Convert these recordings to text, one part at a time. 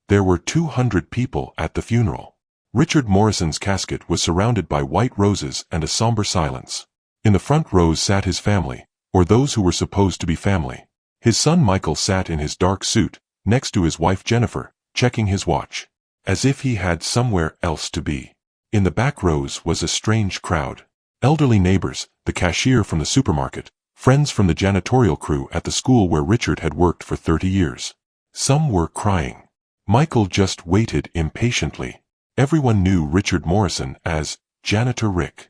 There were 200 people at the funeral. Richard Morrison's casket was surrounded by white roses and a somber silence. In the front rows sat his family, or those who were supposed to be family. His son Michael sat in his dark suit, next to his wife Jennifer, checking his watch, as if he had somewhere else to be. In the back rows was a strange crowd. Elderly neighbors, the cashier from the supermarket, friends from the janitorial crew at the school where Richard had worked for 30 years. Some were crying. Michael just waited impatiently. Everyone knew Richard Morrison as Janitor Rick.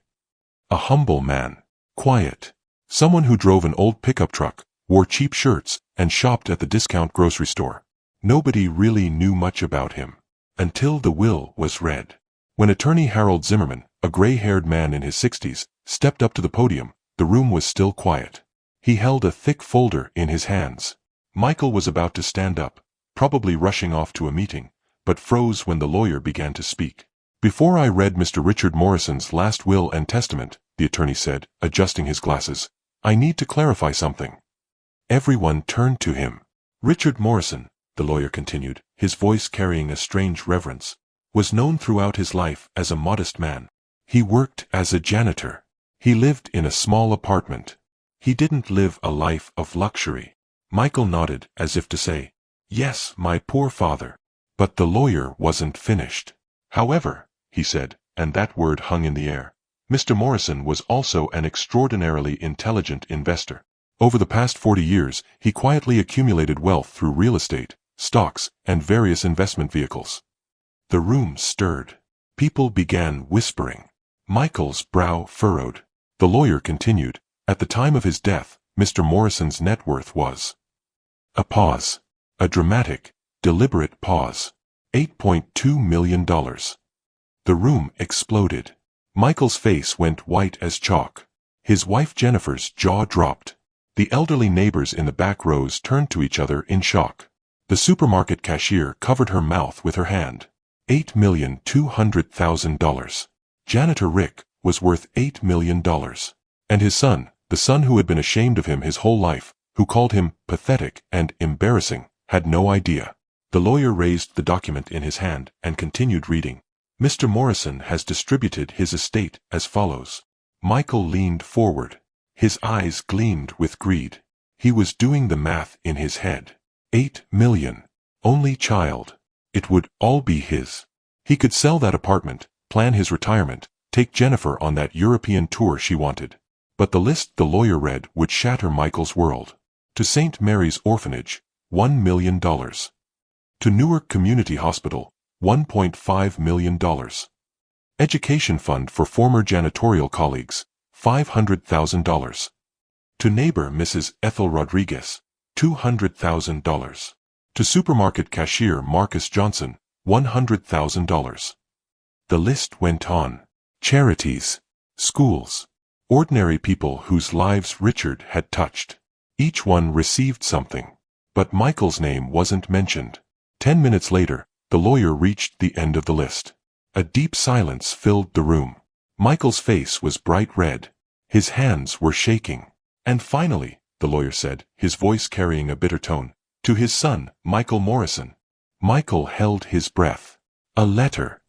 A humble man, quiet, someone who drove an old pickup truck, wore cheap shirts, and shopped at the discount grocery store. Nobody really knew much about him, until the will was read. When attorney Harold Zimmerman, a gray-haired man in his 60s, stepped up to the podium, the room was still quiet. He held a thick folder in his hands. Michael was about to stand up, probably rushing off to a meeting, but froze when the lawyer began to speak. "Before I read Mr. Richard Morrison's last will and testament," the attorney said, adjusting his glasses, "I need to clarify something." Everyone turned to him. Richard Morrison, the lawyer continued, his voice carrying a strange reverence, was known throughout his life as a modest man. He worked as a janitor. He lived in a small apartment. He didn't live a life of luxury. Michael nodded as if to say, "Yes, my poor father." But the lawyer wasn't finished. "However," he said, and that word hung in the air, "Mr. Morrison was also an extraordinarily intelligent investor. Over the past 40 years, he quietly accumulated wealth through real estate, stocks, and various investment vehicles." The room stirred. People began whispering. Michael's brow furrowed. The lawyer continued, "At the time of his death, Mr. Morrison's net worth was—" A pause. A dramatic, deliberate pause. $8.2 million. The room exploded. Michael's face went white as chalk. His wife Jennifer's jaw dropped. The elderly neighbors in the back rows turned to each other in shock. The supermarket cashier covered her mouth with her hand. $8,200,000. Janitor Rick was worth $8 million. And his son, the son who had been ashamed of him his whole life, who called him pathetic and embarrassing, had no idea. The lawyer raised the document in his hand and continued reading. "Mr. Morrison has distributed his estate as follows." Michael leaned forward. His eyes gleamed with greed. He was doing the math in his head. 8 million. Only child. It would all be his. He could sell that apartment, plan his retirement, take Jennifer on that European tour she wanted. But the list the lawyer read would shatter Michael's world. To St. Mary's Orphanage, $1 million. To Newark Community Hospital, $1.5 million. Education fund for former janitorial colleagues, $500,000. To neighbor Mrs. Ethel Rodriguez, $200,000. To supermarket cashier Marcus Johnson, $100,000. The list went on. Charities, schools, ordinary people whose lives Richard had touched. Each one received something. But Michael's name wasn't mentioned. 10 minutes later, the lawyer reached the end of the list. A deep silence filled the room. Michael's face was bright red. His hands were shaking. "And finally," the lawyer said, his voice carrying a bitter tone, "to his son, Michael Morrison." Michael held his breath. A letter.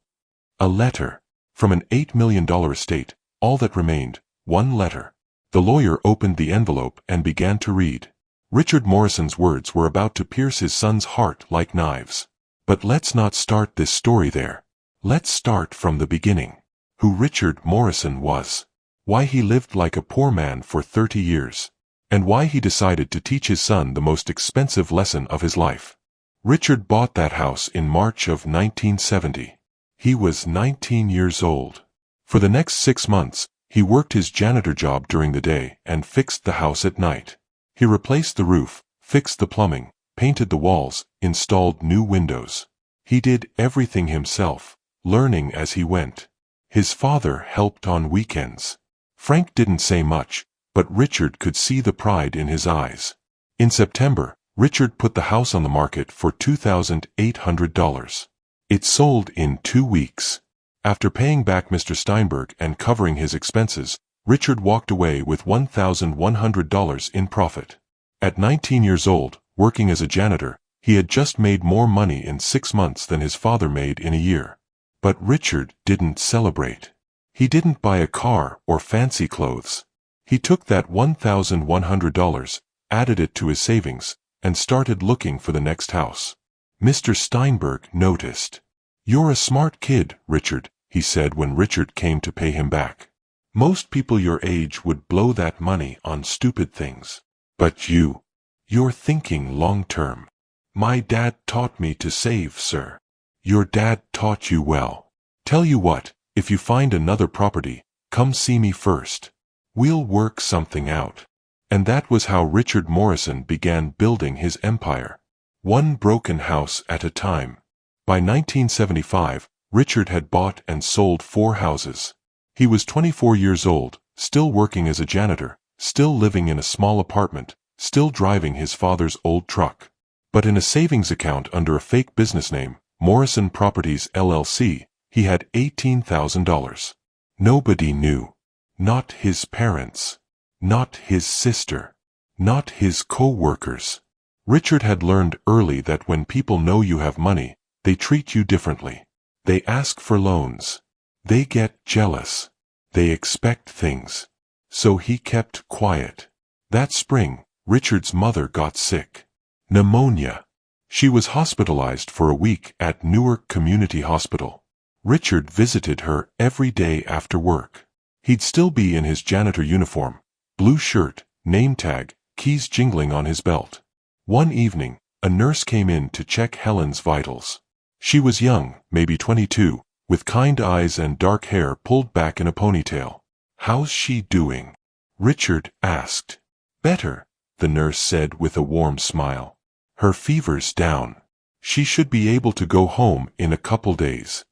A letter. From an $8 million estate, all that remained, one letter. The lawyer opened the envelope and began to read. Richard Morrison's words were about to pierce his son's heart like knives. But let's not start this story there. Let's start from the beginning. Who Richard Morrison was. Why he lived like a poor man for 30 years. And why he decided to teach his son the most expensive lesson of his life. Richard bought that house in March of 1970. He was 19 years old. For the next 6 months, he worked his janitor job during the day and fixed the house at night. He replaced the roof, fixed the plumbing, painted the walls, installed new windows. He did everything himself, learning as he went. His father helped on weekends. Frank didn't say much, but Richard could see the pride in his eyes. In September, Richard put the house on the market for $2,800. It sold in 2 weeks. After paying back Mr. Steinberg and covering his expenses, Richard walked away with $1,100 in profit. At 19 years old, working as a janitor, He had just made more money in 6 months than his father made in a year. But Richard didn't celebrate. He didn't buy a car or fancy clothes. He took that $1,100, added it to his savings, and started looking for the next house. Mr. Steinberg noticed. "You're a smart kid, Richard," he said when Richard came to pay him back. "Most people your age would blow that money on stupid things. But you're thinking long-term. My dad taught me to save, sir." "Your dad taught you well. Tell you what, if you find another property, come see me first. We'll work something out." And that was how Richard Morrison began building his empire. One broken house at a time. By 1975, Richard had bought and sold 4 houses. He was 24 years old, still working as a janitor, still living in a small apartment, still driving his father's old truck. But in a savings account under a fake business name, Morrison Properties LLC, he had $18,000. Nobody knew. Not his parents. Not his sister. Not his co-workers. Richard had learned early that when people know you have money, they treat you differently. They ask for loans. They get jealous. They expect things. So he kept quiet. That spring, Richard's mother got sick. Pneumonia. She was hospitalized for a week at Newark Community Hospital. Richard visited her every day after work. He'd still be in his janitor uniform, blue shirt, name tag, keys jingling on his belt. One evening, a nurse came in to check Helen's vitals. She was young, maybe 22, with kind eyes and dark hair pulled back in a ponytail. "How's she doing?" Richard asked. "Better," the nurse said with a warm smile. "Her fever's down. She should be able to go home in a couple days."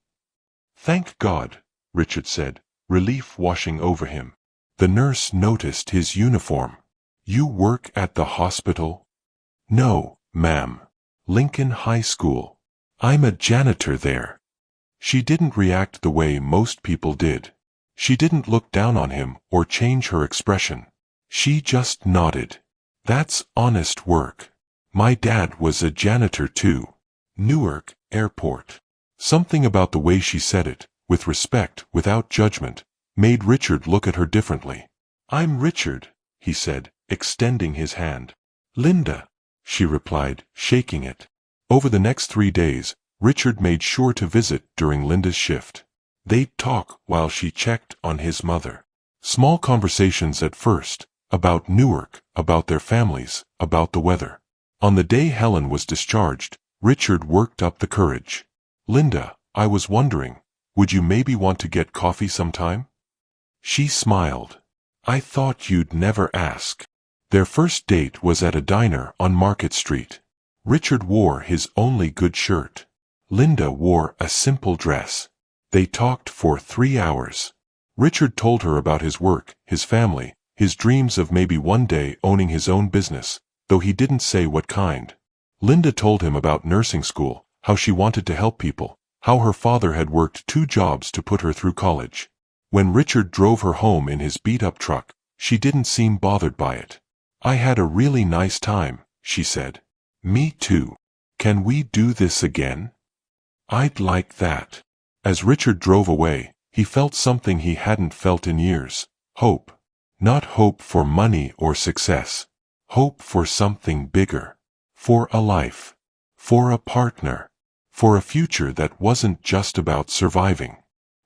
"Thank God," Richard said, relief washing over him. The nurse noticed his uniform. "You work at the hospital?" "No, ma'am. Lincoln High School. I'm a janitor there." She didn't react the way most people did. She didn't look down on him or change her expression. She just nodded. "That's honest work. My dad was a janitor too. Newark Airport." Something about the way she said it, with respect, without judgment, made Richard look at her differently. "I'm Richard," he said, extending his hand. "Linda," she replied, shaking it. Over the next 3 days, Richard made sure to visit during Linda's shift. They'd talk while she checked on his mother. Small conversations at first, about Newark, about their families, about the weather. On the day Helen was discharged, Richard worked up the courage. "Linda, I was wondering, would you maybe want to get coffee sometime?" She smiled. "I thought you'd never ask." Their first date was at a diner on Market Street. Richard wore his only good shirt. Linda wore a simple dress. They talked for 3 hours. Richard told her about his work, his family, his dreams of maybe one day owning his own business, though he didn't say what kind. Linda told him about nursing school, how she wanted to help people, how her father had worked 2 jobs to put her through college. When Richard drove her home in his beat-up truck, she didn't seem bothered by it. "I had a really nice time," she said. "Me too. Can we do this again?" "I'd like that." As Richard drove away, he felt something he hadn't felt in years. Hope. Not hope for money or success. Hope for something bigger. For a life. For a partner. For a future that wasn't just about surviving.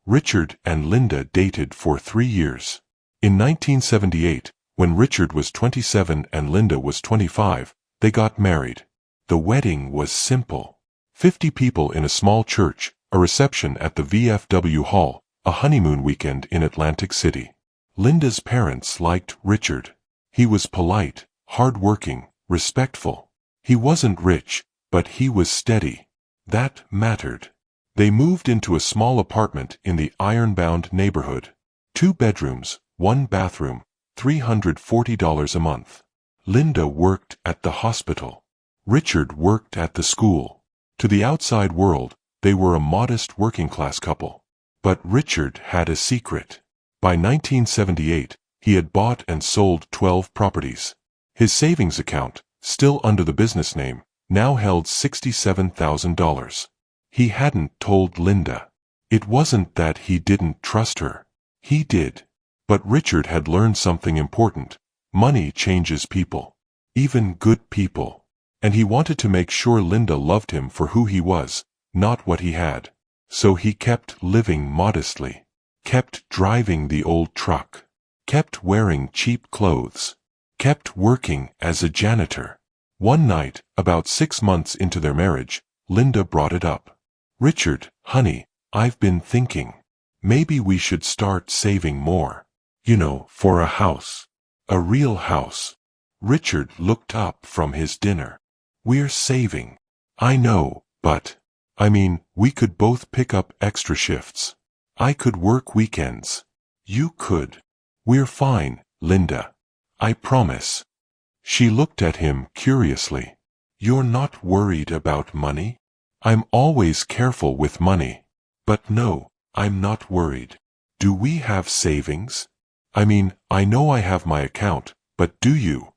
Richard and Linda dated for 3 years. In 1978, when Richard was 27 and Linda was 25, they got married. The wedding was simple. 50 people in a small church, a reception at the VFW Hall, a honeymoon weekend in Atlantic City. Linda's parents liked Richard. He was polite, hard-working, respectful. He wasn't rich, but he was steady. That mattered. They moved into a small apartment in the Ironbound neighborhood. 2 bedrooms, 1 bathroom, $340 a month. Linda worked at the hospital. Richard worked at the school. To the outside world, they were a modest working-class couple. But Richard had a secret. By 1978, he had bought and sold 12 properties. His savings account, still under the business name, now held $67,000. He hadn't told Linda. It wasn't that he didn't trust her. He did. But Richard had learned something important. Money changes people. Even good people. And he wanted to make sure Linda loved him for who he was, not what he had. So he kept living modestly. Kept driving the old truck. Kept wearing cheap clothes. Kept working as a janitor. One night, about 6 months into their marriage, Linda brought it up. "Richard, honey, I've been thinking. Maybe we should start saving more. You know, for a house. A real house." Richard looked up from his dinner. "We're saving. I know, but, I mean, we could both pick up extra shifts. I could work weekends. You could. We're fine, Linda. I promise." She looked at him curiously. "You're not worried about money?" "I'm always careful with money. But no, I'm not worried." "Do we have savings? I mean, I know I have my account, but do you?"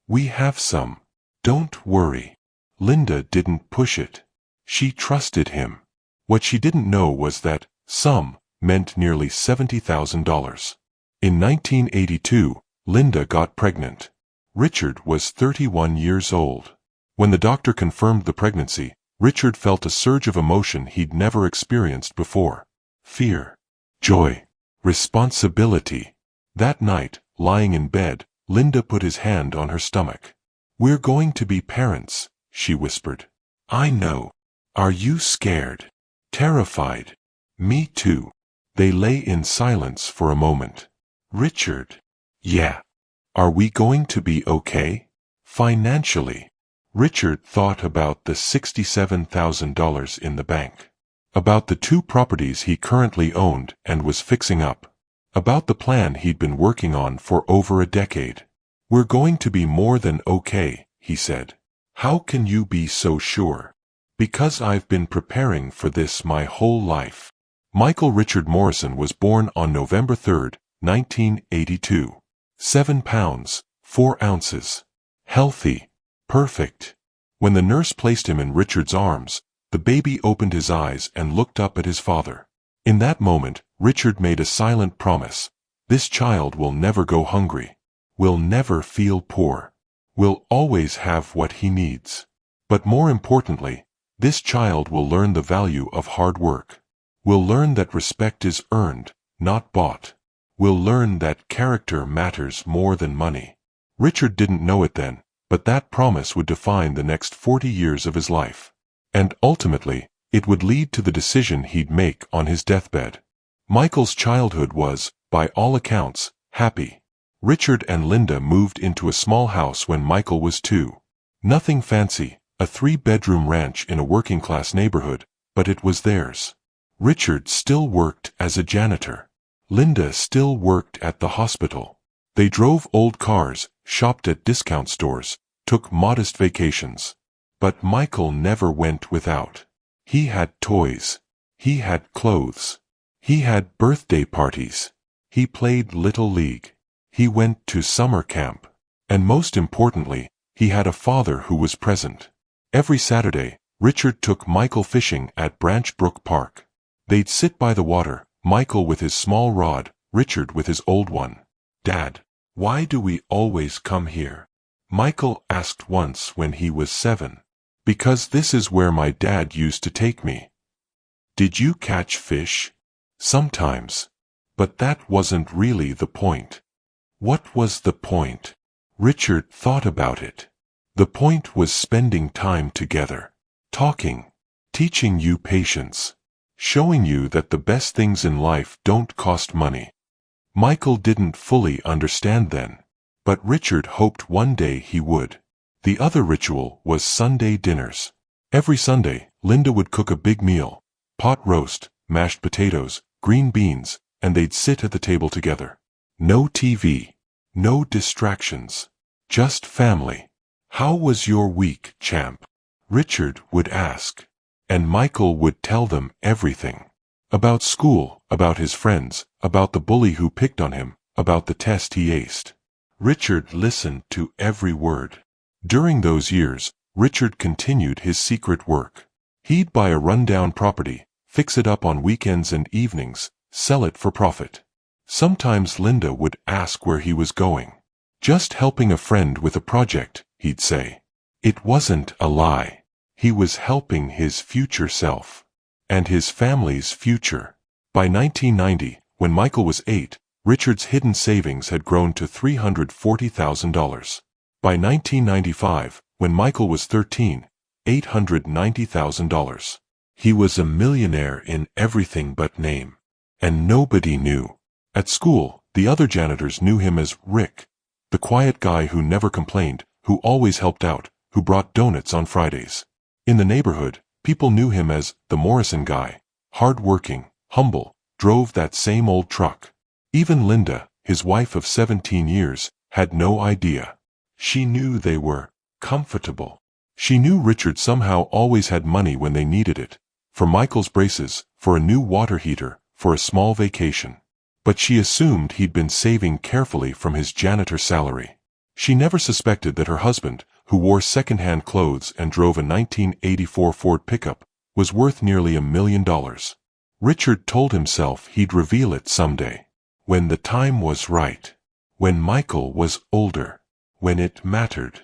"We have some. Don't worry." Linda didn't push it. She trusted him. What she didn't know was that some meant nearly $70,000. In 1982, Linda got pregnant. Richard was 31 years old. When the doctor confirmed the pregnancy, Richard felt a surge of emotion he'd never experienced before. Fear. Joy. Responsibility. That night, lying in bed, Linda put his hand on her stomach. "We're going to be parents," she whispered. "I know. Are you scared? Terrified?" "Me too." They lay in silence for a moment. "Richard." "Yeah. Are we going to be okay? Financially?" Richard thought about the $67,000 in the bank. About the 2 properties he currently owned and was fixing up. About the plan he'd been working on for over a decade. "We're going to be more than okay," he said. "How can you be so sure?" "Because I've been preparing for this my whole life." Michael Richard Morrison was born on November 3, 1982. 7 pounds, 4 ounces. Healthy. Perfect. When the nurse placed him in Richard's arms, the baby opened his eyes and looked up at his father. In that moment, Richard made a silent promise. This child will never go hungry. Will never feel poor. Will always have what he needs. But more importantly, this child will learn the value of hard work. Will learn that respect is earned, not bought. Will learn that character matters more than money. Richard didn't know it then, but that promise would define the next 40 years of his life. And ultimately, it would lead to the decision he'd make on his deathbed. Michael's childhood was, by all accounts, happy. Richard and Linda moved into a small house when Michael was 2. Nothing fancy, a 3-bedroom ranch in a working-class neighborhood, but it was theirs. Richard still worked as a janitor. Linda still worked at the hospital. They drove old cars, shopped at discount stores, took modest vacations. But Michael never went without. He had toys. He had clothes. He had birthday parties. He played Little League. He went to summer camp. And most importantly, he had a father who was present. Every Saturday, Richard took Michael fishing at Branch Brook Park. They'd sit by the water, Michael with his small rod, Richard with his old one. "Dad, why do we always come here?" Michael asked once when he was 7. "Because this is where my dad used to take me." "Did you catch fish?" "Sometimes. But that wasn't really the point." What was the point? Richard thought about it. The point was spending time together. Talking. Teaching you patience. Showing you that the best things in life don't cost money. Michael didn't fully understand then. But Richard hoped one day he would. The other ritual was Sunday dinners. Every Sunday, Linda would cook a big meal. Pot roast, mashed potatoes, green beans, and they'd sit at the table together. No TV. No distractions. Just family. "How was your week, champ?" Richard would ask. And Michael would tell them everything. About school, about his friends, about the bully who picked on him, about the test he aced. Richard listened to every word. During those years, Richard continued his secret work. He'd buy a rundown property, fix it up on weekends and evenings, sell it for profit. Sometimes Linda would ask where he was going. Just helping a friend with a project, he'd say. It wasn't a lie. He was helping his future self. And his family's future. By 1990, when Michael was 8, Richard's hidden savings had grown to $340,000. By 1995, when Michael was 13, $890,000. He was a millionaire in everything but name. And nobody knew. At school, the other janitors knew him as Rick, the quiet guy who never complained, who always helped out, who brought donuts on Fridays. In the neighborhood, people knew him as the Morrison guy, hard-working, humble, drove that same old truck. Even Linda, his wife of 17 years, had no idea. She knew they were comfortable. She knew Richard somehow always had money when they needed it, for Michael's braces, for a new water heater, for a small vacation. But she assumed he'd been saving carefully from his janitor salary. She never suspected that her husband, who wore second-hand clothes and drove a 1984 Ford pickup, was worth nearly $1 million. Richard told himself he'd reveal it someday. When the time was right. When Michael was older. When it mattered.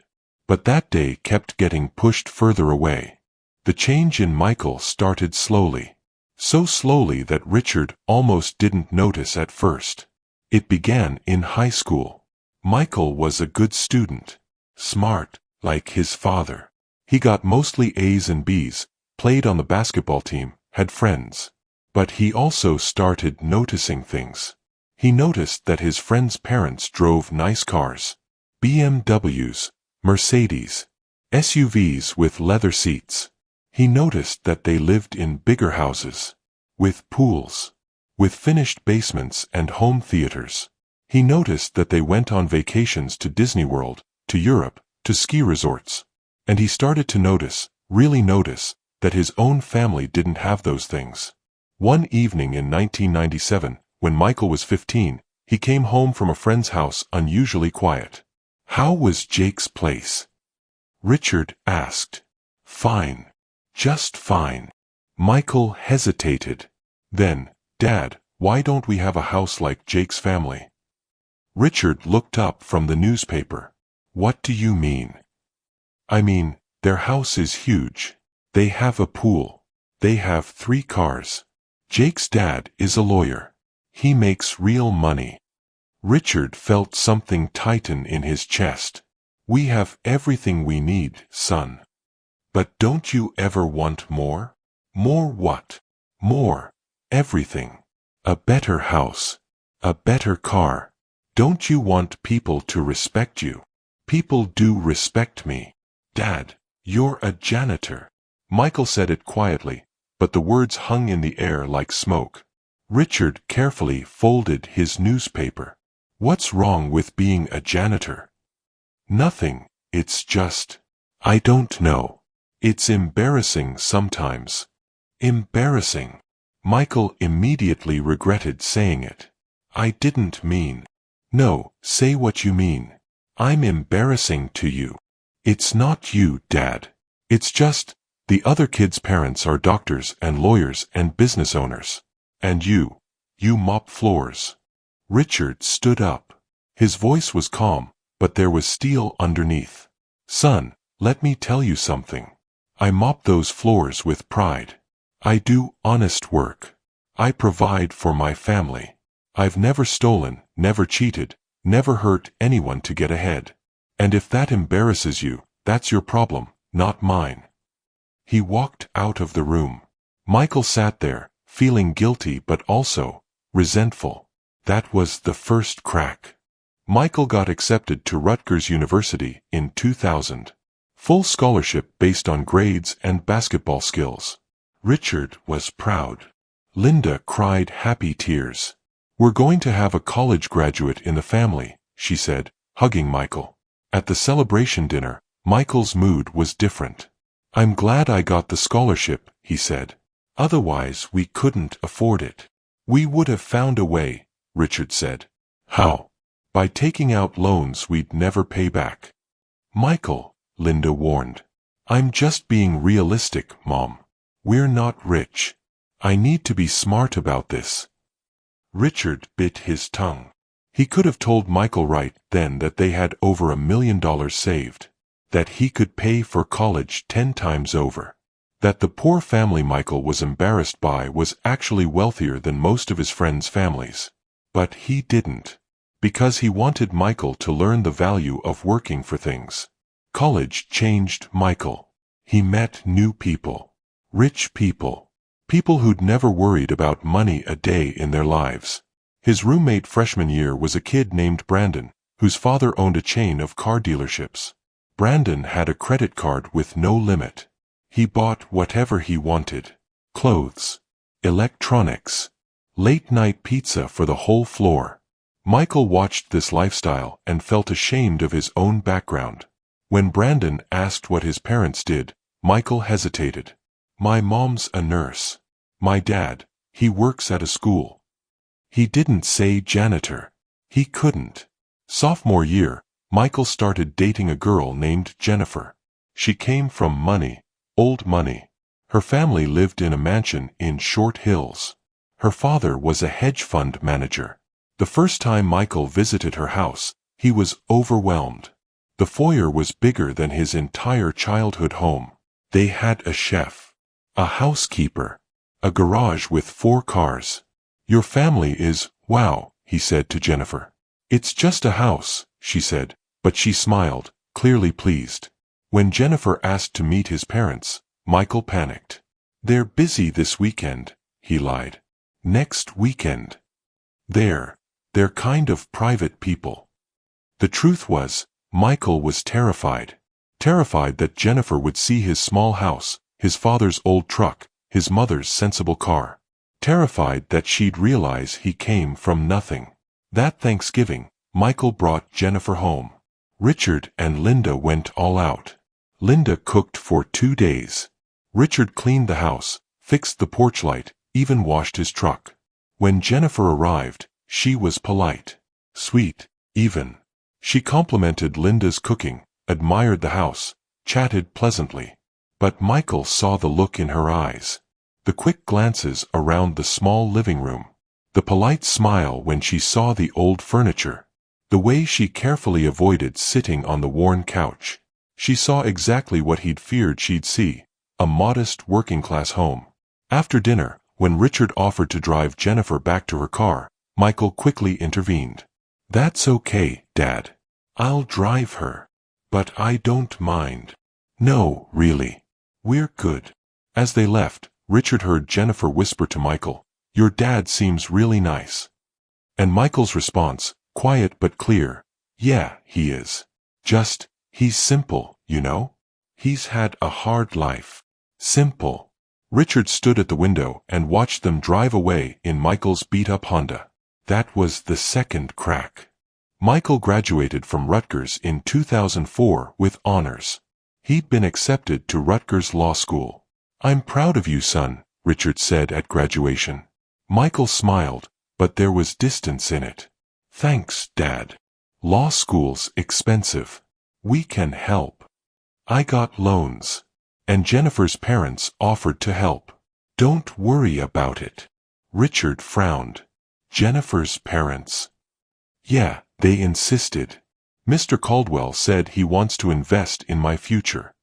But that day kept getting pushed further away. The change in Michael started slowly. So slowly that Richard almost didn't notice at first. It began in high school. Michael was a good student. Smart, like his father. He got mostly A's and B's, played on the basketball team, had friends. But he also started noticing things. He noticed that his friends' parents drove nice cars. BMWs, Mercedes, SUVs with leather seats. He noticed that they lived in bigger houses, with pools, with finished basements and home theaters. He noticed that they went on vacations to Disney World, to Europe, to ski resorts. And he started to notice, really notice, that his own family didn't have those things. One evening in 1997, when Michael was 15, he came home from a friend's house unusually quiet. "How was Jake's place?" Richard asked. "Fine. Just fine." Michael hesitated. Then, "Dad, why don't we have a house like Jake's family?" Richard looked up from the newspaper. "What do you mean?" "I mean, their house is huge. They have a pool. They have 3 cars. Jake's dad is a lawyer. He makes real money." Richard felt something tighten in his chest. "We have everything we need, son. But don't you ever want more?" "More what?" "More. Everything. A better house. A better car. Don't you want people to respect you?" "People do respect me. Dad, you're a janitor." Michael said it quietly, but the words hung in the air like smoke. Richard carefully folded his newspaper. "What's wrong with being a janitor?" "Nothing, it's just, I don't know. It's embarrassing sometimes." Embarrassing. Michael immediately regretted saying it. "I didn't mean." "No, say what you mean. I'm embarrassing to you." "It's not you, Dad. It's just, the other kids' parents are doctors and lawyers and business owners. And you mop floors." Richard stood up. His voice was calm, but there was steel underneath. "Son, let me tell you something. I mop those floors with pride. I do honest work. I provide for my family. I've never stolen, never cheated, never hurt anyone to get ahead. And if that embarrasses you, that's your problem, not mine." He walked out of the room. Michael sat there, feeling guilty but also resentful. That was the first crack. Michael got accepted to Rutgers University in 2000. Full scholarship based on grades and basketball skills. Richard was proud. Linda cried happy tears. "We're going to have a college graduate in the family," she said, hugging Michael. At the celebration dinner, Michael's mood was different. "I'm glad I got the scholarship," he said. "Otherwise we couldn't afford it." "We would have found a way," Richard said. "How?" "By taking out loans we'd never pay back." "Michael," Linda warned. I'm just being realistic, Mom. We're not rich. I need to be smart about this. Richard bit his tongue. He could have told Michael right then that they had over $1 million saved, that he could pay for college 10 times over, that the poor family Michael was embarrassed by was actually wealthier than most of his friends' families. But he didn't, because he wanted Michael to learn the value of working for things. College changed Michael. He met new people, rich people, people who'd never worried about money a day in their lives. His roommate freshman year was a kid named Brandon, whose father owned a chain of car dealerships. Brandon had a credit card with no limit. He bought whatever he wanted: clothes, electronics, late-night pizza for the whole floor. Michael watched this lifestyle and felt ashamed of his own background. When Brandon asked what his parents did, Michael hesitated. My mom's a nurse. My dad, he works at a school. He didn't say janitor. He couldn't. Sophomore year, Michael started dating a girl named Jennifer. She came from money, old money. Her family lived in a mansion in Short Hills. Her father was a hedge fund manager. The first time Michael visited her house, he was overwhelmed. The foyer was bigger than his entire childhood home. They had a chef, a housekeeper, a garage with 4 cars. Your family is, wow, he said to Jennifer. It's just a house, she said, but she smiled, clearly pleased. When Jennifer asked to meet his parents, Michael panicked. They're busy this weekend, he lied. Next weekend. They're kind of private people. The truth was, Michael was terrified. Terrified that Jennifer would see his small house, his father's old truck, his mother's sensible car. Terrified that she'd realize he came from nothing. That Thanksgiving, Michael brought Jennifer home. Richard and Linda went all out. Linda cooked for 2 days. Richard cleaned the house, fixed the porch light, even washed his truck. When Jennifer arrived, she was polite, sweet, even. She complimented Linda's cooking, admired the house, chatted pleasantly. But Michael saw the look in her eyes. The quick glances around the small living room. The polite smile when she saw the old furniture. The way she carefully avoided sitting on the worn couch. She saw exactly what he'd feared she'd see: a modest working-class home. After dinner, when Richard offered to drive Jennifer back to her car, Michael quickly intervened. That's okay, Dad. I'll drive her. But I don't mind. No, really. We're good. As they left, Richard heard Jennifer whisper to Michael, Your dad seems really nice. And Michael's response, quiet but clear, Yeah, he is. Just, he's simple, you know? He's had a hard life. Simple. Richard stood at the window and watched them drive away in Michael's beat-up Honda. That was the second crack. Michael graduated from Rutgers in 2004 with honors. He'd been accepted to Rutgers Law School. I'm proud of you, son, Richard said at graduation. Michael smiled, but there was distance in it. Thanks, Dad. Law school's expensive. We can help. I got loans. And Jennifer's parents offered to help. Don't worry about it. Richard frowned. Jennifer's parents? Yeah, they insisted. Mr. Caldwell said he wants to invest in my future.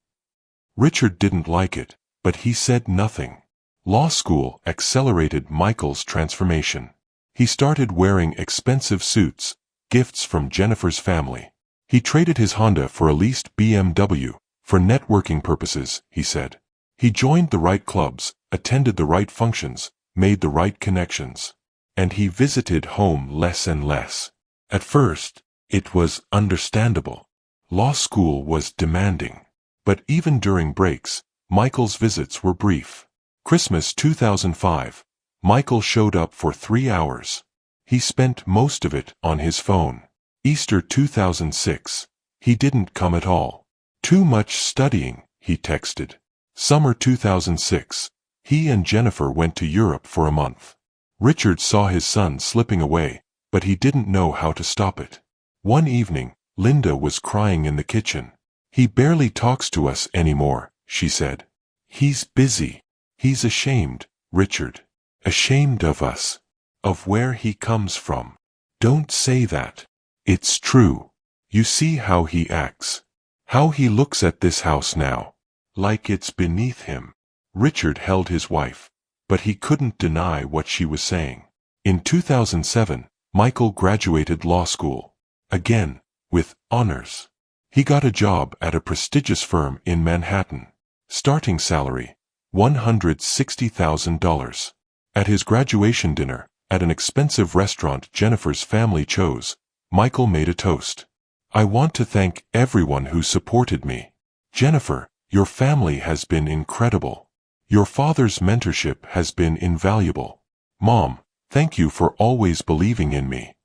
Richard didn't like it, but he said nothing. Law school accelerated Michael's transformation. He started wearing expensive suits, gifts from Jennifer's family. He traded his Honda for a leased BMW, for networking purposes, he said. He joined the right clubs, attended the right functions, made the right connections. And he visited home less and less. At first, it was understandable. Law school was demanding. But even during breaks, Michael's visits were brief. Christmas 2005, Michael showed up for 3 hours. He spent most of it on his phone. Easter 2006, he didn't come at all. Too much studying, he texted. Summer 2006, he and Jennifer went to Europe for a month. Richard saw his son slipping away, but he didn't know how to stop it. One evening, Linda was crying in the kitchen. He barely talks to us anymore, she said. He's busy. He's ashamed, Richard. Ashamed of us. Of where he comes from. Don't say that. It's true. You see how he acts. How he looks at this house now. Like it's beneath him. Richard held his wife, but he couldn't deny what she was saying. In 2007, Michael graduated law school. Again, with honors. He got a job at a prestigious firm in Manhattan. Starting salary, $160,000. At his graduation dinner, at an expensive restaurant Jennifer's family chose, Michael made a toast. I want to thank everyone who supported me. Jennifer, your family has been incredible. Your father's mentorship has been invaluable. Mom, thank you for always believing in me.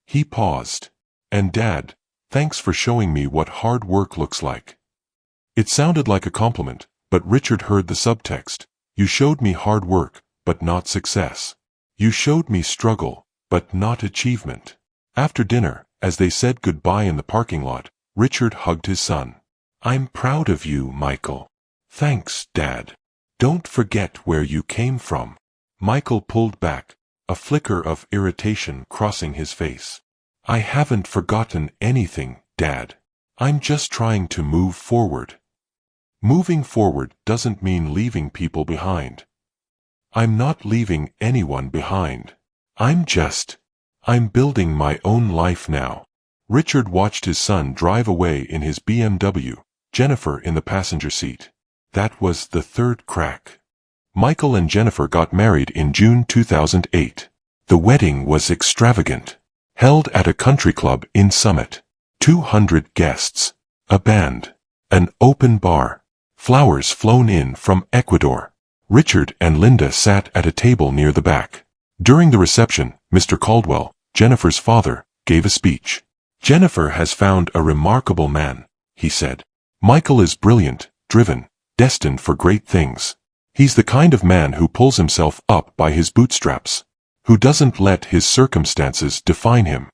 He paused. And Dad, thanks for showing me what hard work looks like. It sounded like a compliment, but Richard heard the subtext. You showed me hard work, but not success. You showed me struggle, but not achievement. After dinner, as they said goodbye in the parking lot, Richard hugged his son. I'm proud of you, Michael. Thanks, Dad. Don't forget where you came from. Michael pulled back, a flicker of irritation crossing his face. I haven't forgotten anything, Dad. I'm just trying to move forward. Moving forward doesn't mean leaving people behind. I'm not leaving anyone behind. I'm building my own life now. Richard watched his son drive away in his BMW, Jennifer in the passenger seat. That was the third crack. Michael and Jennifer got married in June 2008. The wedding was extravagant. Held at a country club in Summit. 200 guests. A band. An open bar. Flowers flown in from Ecuador. Richard and Linda sat at a table near the back. During the reception, Mr. Caldwell, Jennifer's father, gave a speech. Jennifer has found a remarkable man, he said. Michael is brilliant, driven, destined for great things. He's the kind of man who pulls himself up by his bootstraps, who doesn't let his circumstances define him.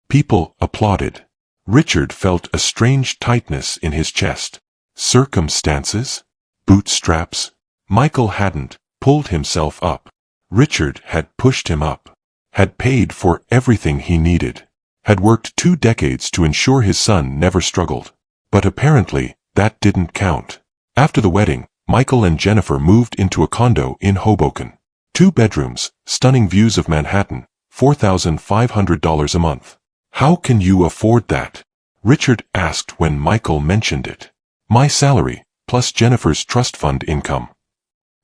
People applauded. Richard felt a strange tightness in his chest. Circumstances? Bootstraps? Michael hadn't pulled himself up. Richard had pushed him up, had paid for everything he needed, had worked 2 decades to ensure his son never struggled. But apparently, that didn't count. After the wedding, Michael and Jennifer moved into a condo in Hoboken. 2 bedrooms, stunning views of Manhattan, $4,500 a month. How can you afford that? Richard asked when Michael mentioned it. My salary, plus Jennifer's trust fund income.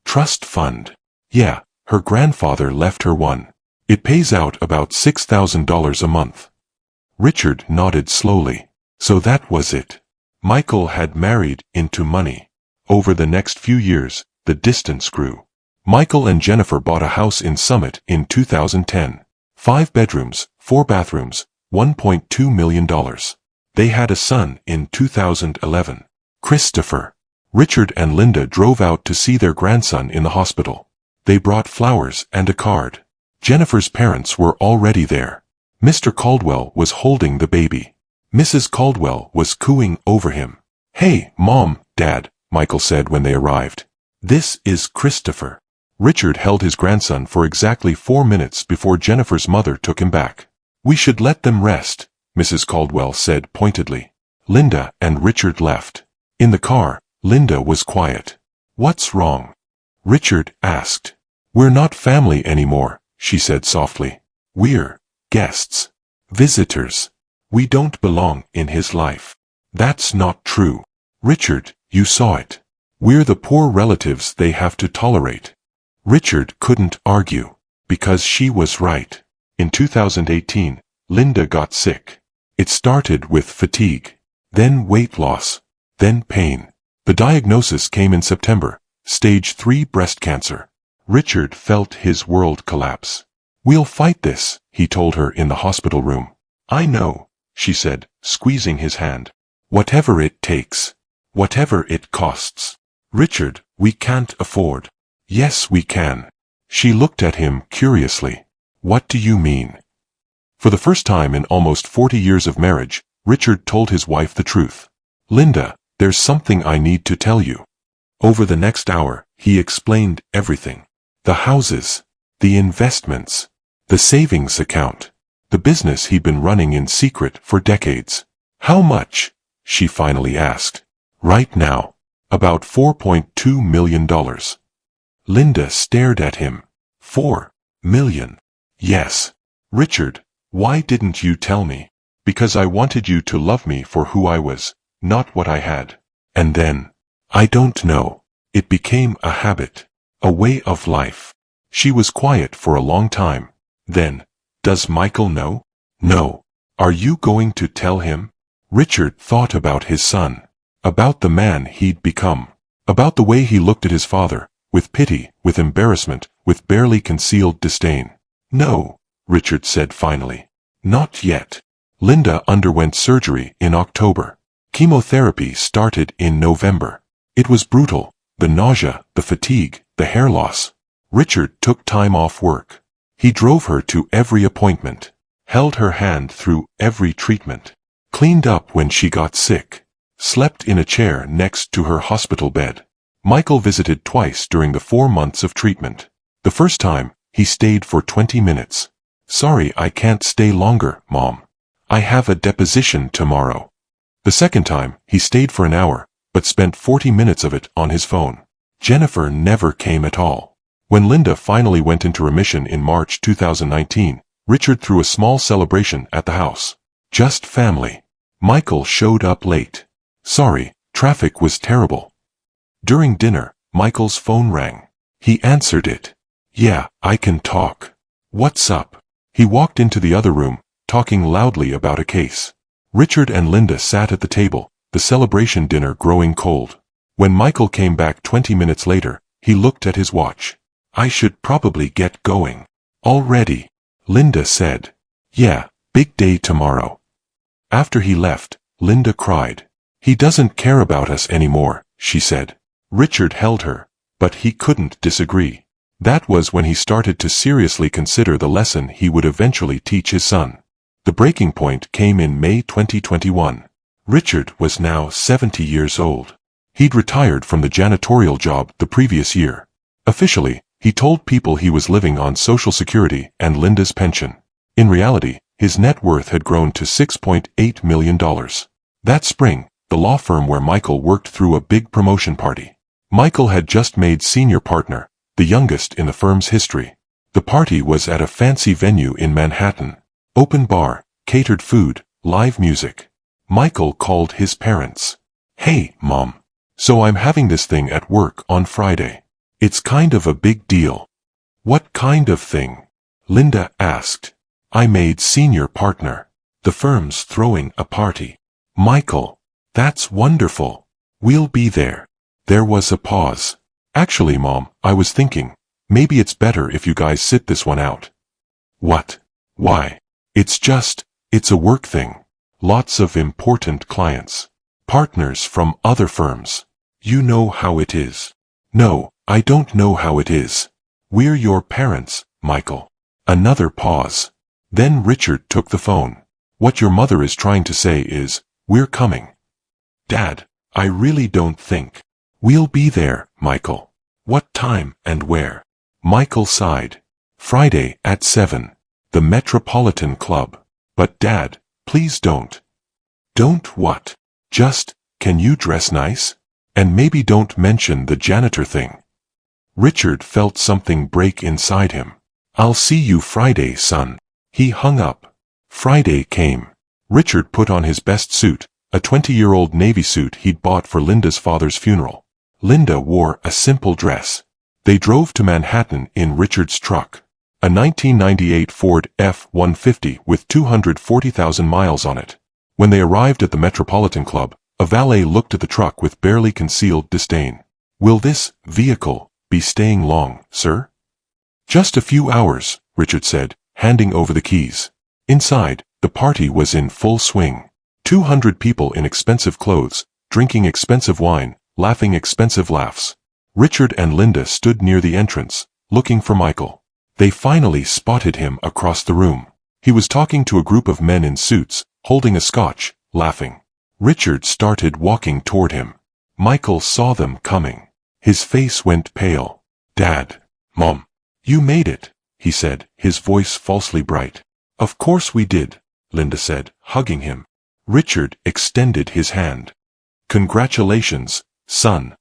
Trust fund? Yeah, her grandfather left her one. It pays out about $6,000 a month. Richard nodded slowly. So that was it. Michael had married into money. Over the next few years, the distance grew. Michael and Jennifer bought a house in Summit in 2010. 5 bedrooms, 4 bathrooms, $1.2 million. They had a son in 2011. Christopher. Richard and Linda drove out to see their grandson in the hospital. They brought flowers and a card. Jennifer's parents were already there. Mr. Caldwell was holding the baby. Mrs. Caldwell was cooing over him. Hey, Mom, Dad, Michael said when they arrived. This is Christopher. Richard held his grandson for exactly 4 minutes before Jennifer's mother took him back. We should let them rest, Mrs. Caldwell said pointedly. Linda and Richard left. In the car, Linda was quiet. What's wrong? Richard asked. We're not family anymore, she said softly. We're guests. Visitors. We don't belong in his life. That's not true. Richard, you saw it. We're the poor relatives they have to tolerate. Richard couldn't argue, because she was right. In 2018, Linda got sick. It started with fatigue, then weight loss, then pain. The diagnosis came in September, stage 3 breast cancer. Richard felt his world collapse. We'll fight this, he told her in the hospital room. I know, she said, squeezing his hand. Whatever it takes. Whatever it costs. Richard, we can't afford. Yes, we can. She looked at him curiously. What do you mean? For the first time in almost 40 years of marriage, Richard told his wife the truth. Linda, there's something I need to tell you. Over the next hour, he explained everything. The houses, the investments, the savings account, the business he'd been running in secret for decades. How much? She finally asked. Right now, about $4.2 million. Linda stared at him. 4 million. Yes. Richard, why didn't you tell me? Because I wanted you to love me for who I was, not what I had. And then, I don't know. It became a habit, a way of life. She was quiet for a long time. Then, does Michael know? No. Are you going to tell him? Richard thought about his son, about the man he'd become, about the way he looked at his father, with pity, with embarrassment, with barely concealed disdain. No, Richard said finally. Not yet. Linda underwent surgery in October. Chemotherapy started in November. It was brutal, the nausea, the fatigue, the hair loss. Richard took time off work. He drove her to every appointment, held her hand through every treatment, cleaned up when she got sick, slept in a chair next to her hospital bed. Michael visited twice during the 4 months of treatment. The first time, he stayed for 20 minutes. Sorry, I can't stay longer, Mom. I have a deposition tomorrow. The second time, he stayed for an hour, but spent 40 minutes of it on his phone. Jennifer never came at all. When Linda finally went into remission in March 2019, Richard threw a small celebration at the house. Just family. Michael showed up late. Sorry, traffic was terrible. During dinner, Michael's phone rang. He answered it. Yeah, I can talk. What's up? He walked into the other room, talking loudly about a case. Richard and Linda sat at the table, the celebration dinner growing cold. When Michael came back 20 minutes later, he looked at his watch. I should probably get going. Already? Linda said. Yeah, big day tomorrow. After he left, Linda cried. He doesn't care about us anymore, she said. Richard held her, but he couldn't disagree. That was when he started to seriously consider the lesson he would eventually teach his son. The breaking point came in May 2021. Richard was now 70 years old. He'd retired from the janitorial job the previous year. Officially, he told people he was living on Social Security and Linda's pension. In reality, his net worth had grown to $6.8 million. That spring, the law firm where Michael worked threw a big promotion party. Michael had just made senior partner, the youngest in the firm's history. The party was at a fancy venue in Manhattan. Open bar, catered food, live music. Michael called his parents. Hey, Mom. So I'm having this thing at work on Friday. It's kind of a big deal. What kind of thing? Linda asked. I made senior partner. The firm's throwing a party. Michael. That's wonderful. We'll be there. There was a pause. Actually, Mom, I was thinking, maybe it's better if you guys sit this one out. What? Why? It's a work thing. Lots of important clients. Partners from other firms. You know how it is. No, I don't know how it is. We're your parents, Michael. Another pause. Then Richard took the phone. What your mother is trying to say is, we're coming. Dad, I really don't think. We'll be there, Michael. What time and where? Michael sighed. Friday at 7. The Metropolitan Club. But Dad, please don't. Don't what? Just, can you dress nice? And maybe don't mention the janitor thing. Richard felt something break inside him. I'll see you Friday, son. He hung up. Friday came. Richard put on his best suit, a 20-year-old navy suit he'd bought for Linda's father's funeral. Linda wore a simple dress. They drove to Manhattan in Richard's truck, a 1998 Ford F-150 with 240,000 miles on it. When they arrived at the Metropolitan Club, a valet looked at the truck with barely concealed disdain. Will this vehicle be staying long, sir? Just a few hours, Richard said, handing over the keys. Inside, the party was in full swing. 200 people in expensive clothes, drinking expensive wine, laughing expensive laughs. Richard and Linda stood near the entrance, looking for Michael. They finally spotted him across the room. He was talking to a group of men in suits, holding a scotch, laughing. Richard started walking toward him. Michael saw them coming. His face went pale. "Dad, Mom, you made it," he said, his voice falsely bright. "Of course we did," Linda said, hugging him. Richard extended his hand. "Congratulations, son."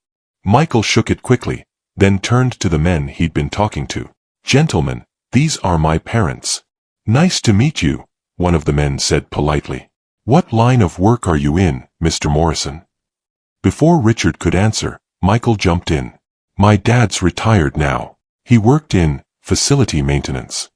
Michael shook it quickly, then turned to the men he'd been talking to. "Gentlemen, these are my parents." "Nice to meet you," one of the men said politely. "What line of work are you in, Mr. Morrison?" Before Richard could answer, Michael jumped in. "My dad's retired now. He worked in facility maintenance."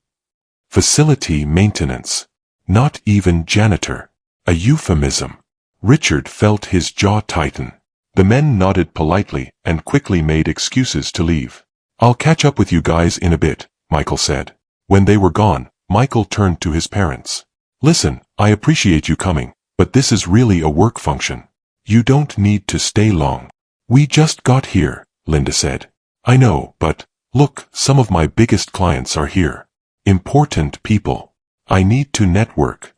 Facility maintenance. Not even janitor. A euphemism. Richard felt his jaw tighten. The men nodded politely and quickly made excuses to leave. "I'll catch up with you guys in a bit," Michael said. When they were gone, Michael turned to his parents. "Listen, I appreciate you coming, but this is really a work function. You don't need to stay long." "We just got here," Linda said. "I know, but, look, some of my biggest clients are here. Important people. I need to network."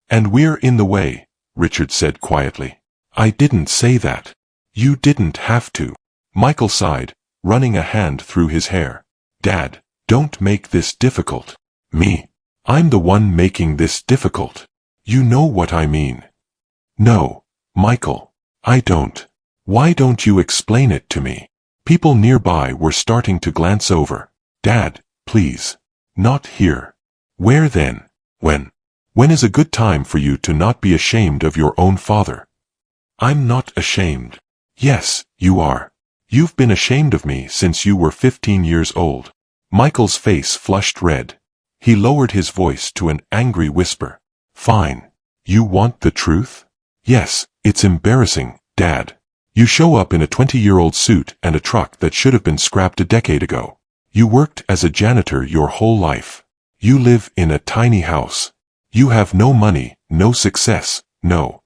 "And we're in the way," Richard said quietly. "I didn't say that. You didn't have to." Michael sighed, running a hand through his hair. "Dad, don't make this difficult." "Me? I'm the one making this difficult. You know what I mean." "No, Michael, I don't. Why don't you explain it to me?" People nearby were starting to glance over. "Dad, please. Not here." "Where then? When? When is a good time for you to not be ashamed of your own father?" "I'm not ashamed." "Yes, you are. You've been ashamed of me since you were 15 years old." Michael's face flushed red. He lowered his voice to an angry whisper. "Fine. You want the truth?" "Yes, it's embarrassing, Dad. You show up in a 20-year-old suit and a truck that should have been scrapped a decade ago. You worked as a janitor your whole life. You live in a tiny house. You have no money, no success, no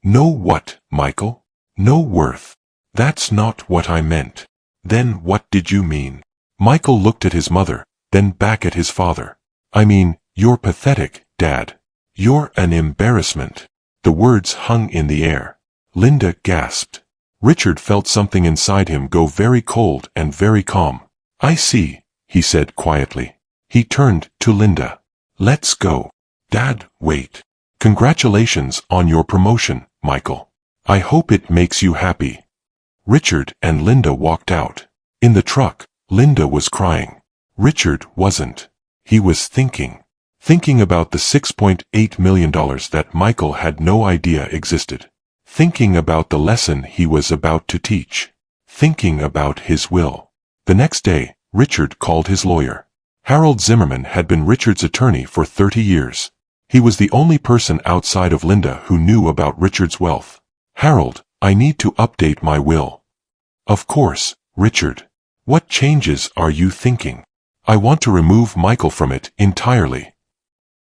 what, Michael? No worth." "That's not what I meant." "Then what did you mean?" Michael looked at his mother, then back at his father. "I mean, you're pathetic, Dad. You're an embarrassment." The words hung in the air. Linda gasped. Richard felt something inside him go very cold and very calm. "I see," he said quietly. He turned to Linda. "Let's go." "Dad, wait. Congratulations on your promotion, Michael. I hope it makes you happy." Richard and Linda walked out. In the truck, Linda was crying. Richard wasn't. He was thinking. Thinking about the $6.8 million that Michael had no idea existed. Thinking about the lesson he was about to teach. Thinking about his will. The next day, Richard called his lawyer. Harold Zimmerman had been Richard's attorney for 30 years. He was the only person outside of Linda who knew about Richard's wealth. "Harold, I need to update my will." "Of course, Richard. What changes are you thinking?" "I want to remove Michael from it entirely."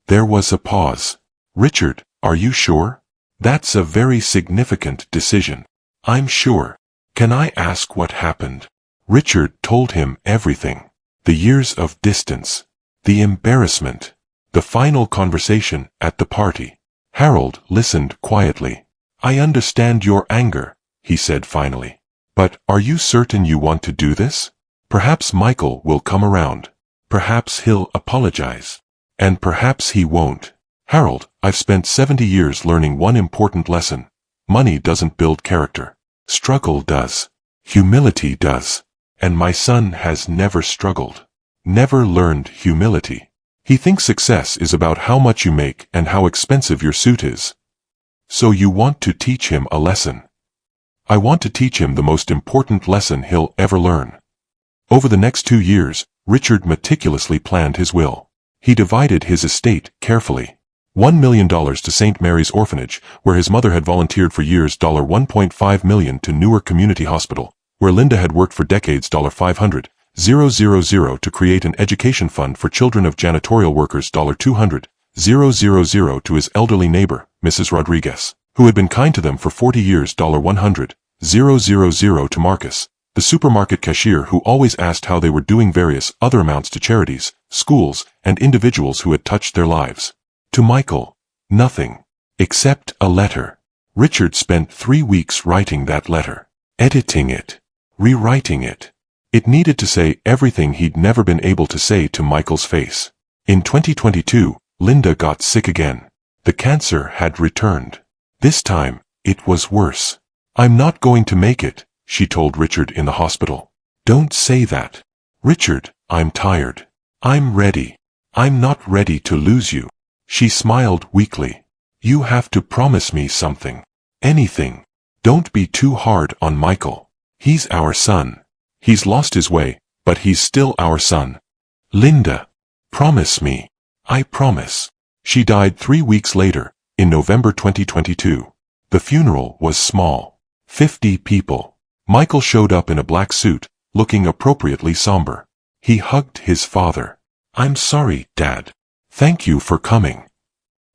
There was a pause. "Richard, are you sure? That's a very significant decision." "I'm sure. Can I ask what happened?" Richard told him everything. The years of distance. The embarrassment. The final conversation at the party. Harold listened quietly. "I understand your anger," he said finally. "But are you certain you want to do this? Perhaps Michael will come around. Perhaps he'll apologize. And perhaps he won't. Harold, I've spent 70 years learning one important lesson. Money doesn't build character. Struggle does. Humility does. And my son has never struggled. Never learned humility. He thinks success is about how much you make and how expensive your suit is. So you want to teach him a lesson." "I want to teach him the most important lesson he'll ever learn." Over the next 2 years, Richard meticulously planned his will. He divided his estate carefully. $1 million to St. Mary's Orphanage, where his mother had volunteered for years, $1.5 million to Newark Community Hospital, where Linda had worked for decades, $500,000 to create an education fund for children of janitorial workers, $200,000 to his elderly neighbor, Mrs. Rodriguez, who had been kind to them for 40 years, $100,000 to Marcus, the supermarket cashier who always asked how they were doing, various other amounts to charities, schools, and individuals who had touched their lives. To Michael, nothing. Except a letter. Richard spent 3 weeks writing that letter. Editing it. rewriting it. It needed to say everything he'd never been able to say to Michael's face. In 2022, Linda got sick again. The cancer had returned. This time, it was worse. "I'm not going to make it," she told Richard in the hospital. "Don't say that. Richard, I'm tired. I'm ready. I'm not ready to lose you." She smiled weakly. "You have to promise me something. Anything. Don't be too hard on Michael. He's our son. He's lost his way, but he's still our son. Linda. Promise me." "I promise." She died 3 weeks later, in November 2022. The funeral was small. 50 people. Michael showed up in a black suit, looking appropriately somber. He hugged his father. "I'm sorry, Dad. Thank you for coming."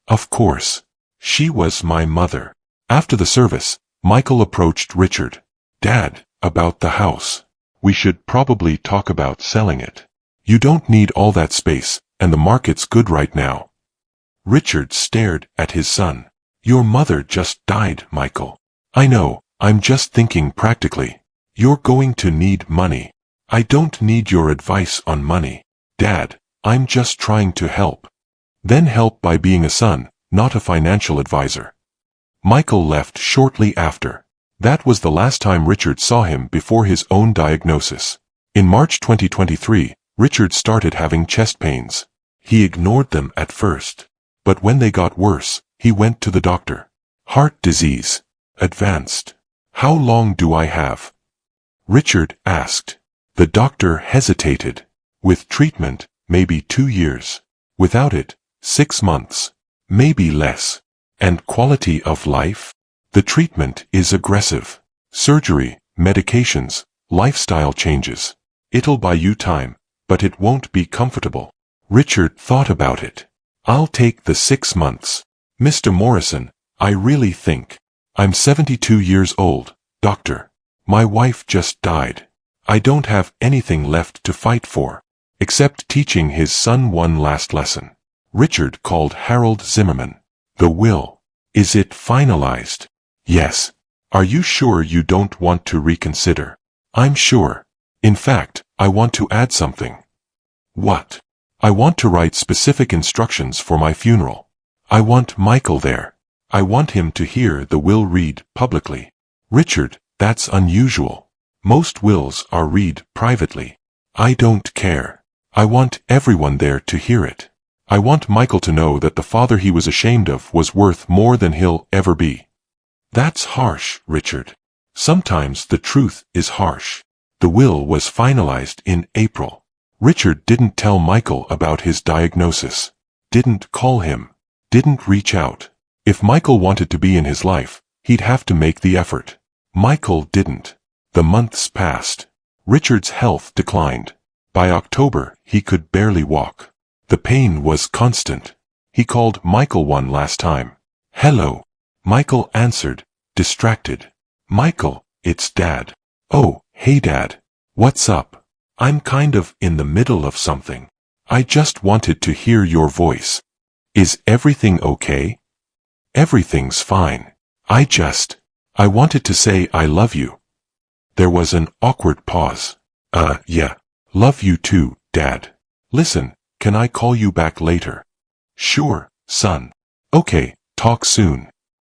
"Of course. She was my mother." After the service, Michael approached Richard. "Dad, about the house. We should probably talk about selling it. You don't need all that space, and the market's good right now." Richard stared at his son. "Your mother just died, Michael." "I know, I'm just thinking practically. You're going to need money." "I don't need your advice on money, Dad. I'm just trying to help." "Then help by being a son, not a financial advisor." Michael left shortly after. That was the last time Richard saw him before his own diagnosis. In March 2023, Richard started having chest pains. He ignored them at first. But when they got worse, he went to the doctor. "Heart disease. Advanced. How long do I have?" Richard asked. The doctor hesitated. "With treatment, maybe 2 years. Without it, 6 months. Maybe less." "And quality of life?" "The treatment is aggressive. Surgery, medications, lifestyle changes. It'll buy you time, but it won't be comfortable." Richard thought about it. "I'll take the 6 months. Mr. Morrison, I really think. I'm 72 years old, doctor. My wife just died. I don't have anything left to fight for, except teaching his son one last lesson." Richard called Harold Zimmerman. "The will. Is it finalized?" "Yes." "Are you sure you don't want to reconsider?" "I'm sure. In fact, I want to add something." "What?" "I want to write specific instructions for my funeral. I want Michael there. I want him to hear the will read publicly." "Richard, that's unusual. Most wills are read privately." "I don't care. I want everyone there to hear it. I want Michael to know that the father he was ashamed of was worth more than he'll ever be." "That's harsh, Richard. Sometimes the truth is harsh." The will was finalized in April. Richard didn't tell Michael about his diagnosis. Didn't call him. Didn't reach out. If Michael wanted to be in his life, he'd have to make the effort. Michael didn't. The months passed. Richard's health declined. By October, he could barely walk. The pain was constant. He called Michael one last time. "Hello." Michael answered, distracted. "Michael, it's Dad." "Oh, hey Dad. What's up?" "I'm kind of in the middle of something. I just wanted to hear your voice." "Is everything okay?" "Everything's fine. I wanted to say I love you." There was an awkward pause. Yeah. Love you too, Dad. Listen, can I call you back later?" "Sure, son." "Okay, talk soon."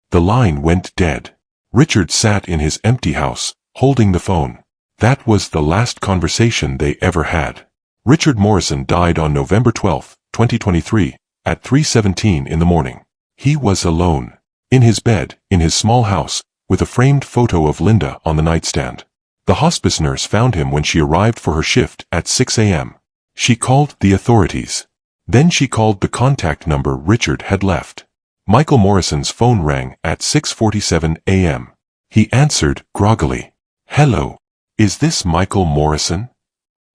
The line went dead. Richard sat in his empty house, holding the phone. That was the last conversation they ever had. Richard Morrison died on November 12, 2023, at 3:17 in the morning. He was alone. In his bed, in his small house, with a framed photo of Linda on the nightstand. The hospice nurse found him when she arrived for her shift at 6 a.m. She called the authorities. Then she called the contact number Richard had left. Michael Morrison's phone rang at 6:47 a.m. He answered groggily. "Hello. Is this Michael Morrison?"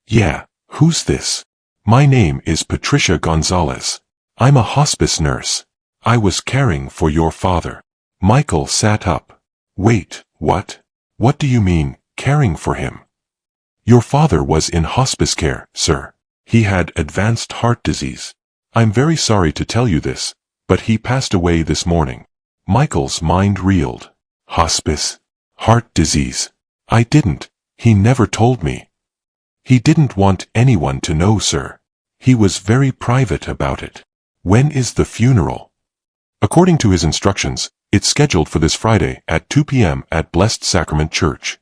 "Yeah, who's this?" "My name is Patricia Gonzalez. I'm a hospice nurse. I was caring for your father." Michael sat up. "Wait, what? What do you mean, caring for him?" "Your father was in hospice care, sir. He had advanced heart disease. I'm very sorry to tell you this, but he passed away this morning." Michael's mind reeled. Hospice? Heart disease? I didn't He never told me. He didn't want anyone to know, sir. He was very private about it. When is the funeral? According to his instructions, it's scheduled for this Friday at 2 p.m. at Blessed Sacrament Church.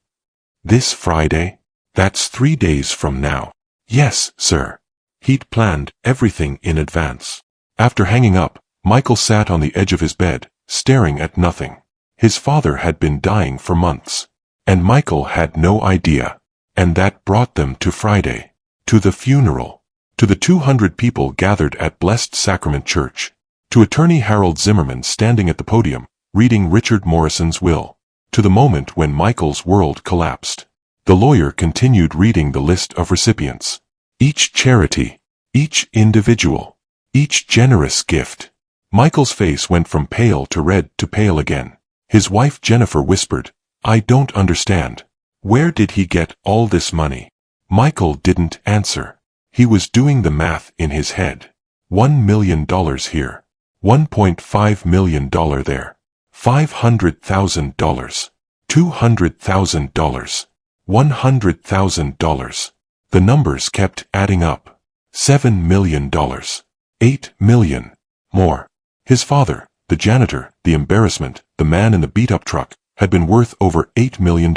This Friday? That's 3 days from now. Yes, sir. He'd planned everything in advance. After hanging up, Michael sat on the edge of his bed, staring at nothing. His father had been dying for months. And Michael had no idea. And that brought them to Friday. To the funeral. To the 200 people gathered at Blessed Sacrament Church. To Attorney Harold Zimmerman standing at the podium, reading Richard Morrison's will. To the moment when Michael's world collapsed. The lawyer continued reading the list of recipients. Each charity. Each individual. Each generous gift. Michael's face went from pale to red to pale again. His wife Jennifer whispered, "I don't understand. Where did he get all this money?" Michael didn't answer. He was doing the math in his head. $1 million here. $1.5 million there. $500,000. $200,000. $100,000. The numbers kept adding up. $7 million. $8 million. More. His father, the janitor, the embarrassment, the man in the beat-up truck, had been worth over $8 million.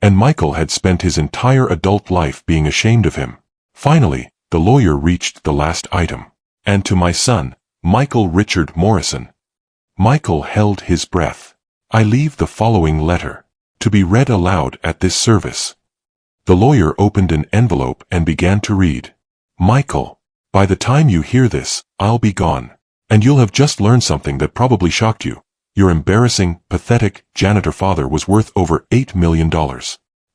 And Michael had spent his entire adult life being ashamed of him. Finally, the lawyer reached the last item. And to my son, Michael Richard Morrison. Michael held his breath. I leave the following letter, to be read aloud at this service. The lawyer opened an envelope and began to read. Michael, by the time you hear this, I'll be gone. And you'll have just learned something that probably shocked you. Your embarrassing, pathetic janitor father was worth over $8 million.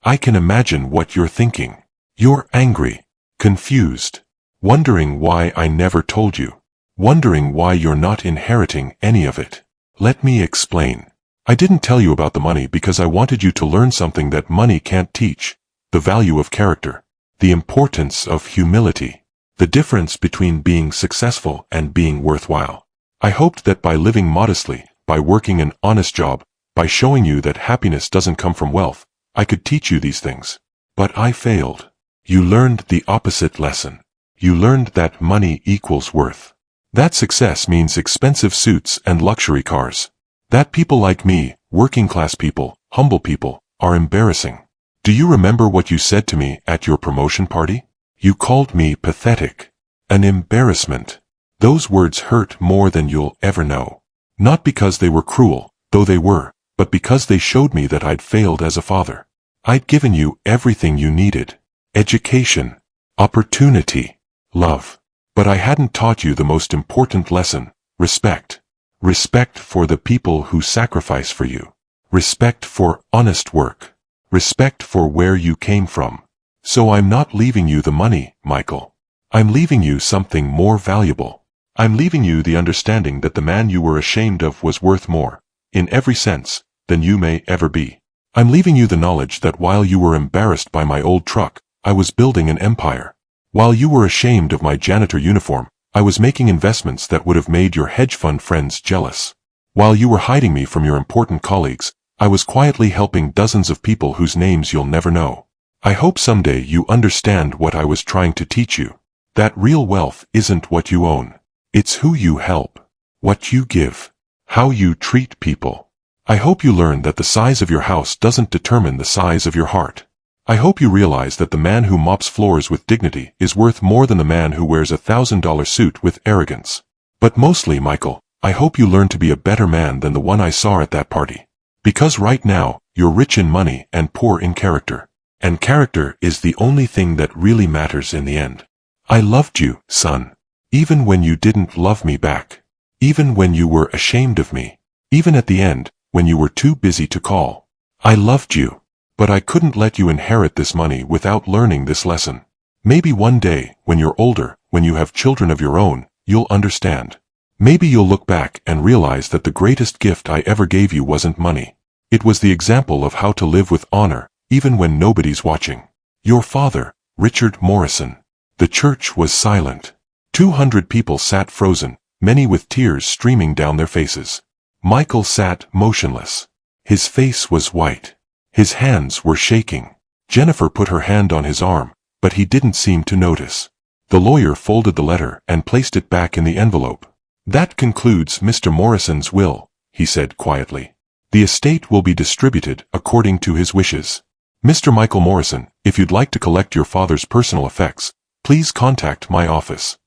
I can imagine what you're thinking. You're angry, confused, wondering why I never told you, wondering why you're not inheriting any of it. Let me explain. I didn't tell you about the money because I wanted you to learn something that money can't teach. The value of character, the importance of humility, the difference between being successful and being worthwhile. I hoped that by living modestly, by working an honest job, by showing you that happiness doesn't come from wealth, I could teach you these things. But I failed. You learned the opposite lesson. You learned that money equals worth. That success means expensive suits and luxury cars. That people like me, working-class people, humble people, are embarrassing. Do you remember what you said to me at your promotion party? You called me pathetic. An embarrassment. Those words hurt more than you'll ever know. Not because they were cruel, though they were, but because they showed me that I'd failed as a father. I'd given you everything you needed. Education, opportunity, love. But I hadn't taught you the most important lesson, respect. Respect for the people who sacrifice for you. Respect for honest work. Respect for where you came from. So I'm not leaving you the money, Michael. I'm leaving you something more valuable. I'm leaving you the understanding that the man you were ashamed of was worth more, in every sense, than you may ever be. I'm leaving you the knowledge that while you were embarrassed by my old truck, I was building an empire. While you were ashamed of my janitor uniform, I was making investments that would have made your hedge fund friends jealous. While you were hiding me from your important colleagues, I was quietly helping dozens of people whose names you'll never know. I hope someday you understand what I was trying to teach you. That real wealth isn't what you own. It's who you help, what you give, how you treat people. I hope you learn that the size of your house doesn't determine the size of your heart. I hope you realize that the man who mops floors with dignity is worth more than the man who wears a $1,000 suit with arrogance. But mostly, Michael, I hope you learn to be a better man than the one I saw at that party. Because right now, you're rich in money and poor in character. And character is the only thing that really matters in the end. I loved you, son. Even when you didn't love me back. Even when you were ashamed of me. Even at the end, when you were too busy to call. I loved you. But I couldn't let you inherit this money without learning this lesson. Maybe one day, when you're older, when you have children of your own, you'll understand. Maybe you'll look back and realize that the greatest gift I ever gave you wasn't money. It was the example of how to live with honor, even when nobody's watching. Your father, Richard Morrison. The church was silent. 200 people sat frozen, many with tears streaming down their faces. Michael sat motionless. His face was white. His hands were shaking. Jennifer put her hand on his arm, but he didn't seem to notice. The lawyer folded the letter and placed it back in the envelope. "That concludes Mr. Morrison's will," he said quietly. "The estate will be distributed according to his wishes. Mr. Michael Morrison, if you'd like to collect your father's personal effects, please contact my office."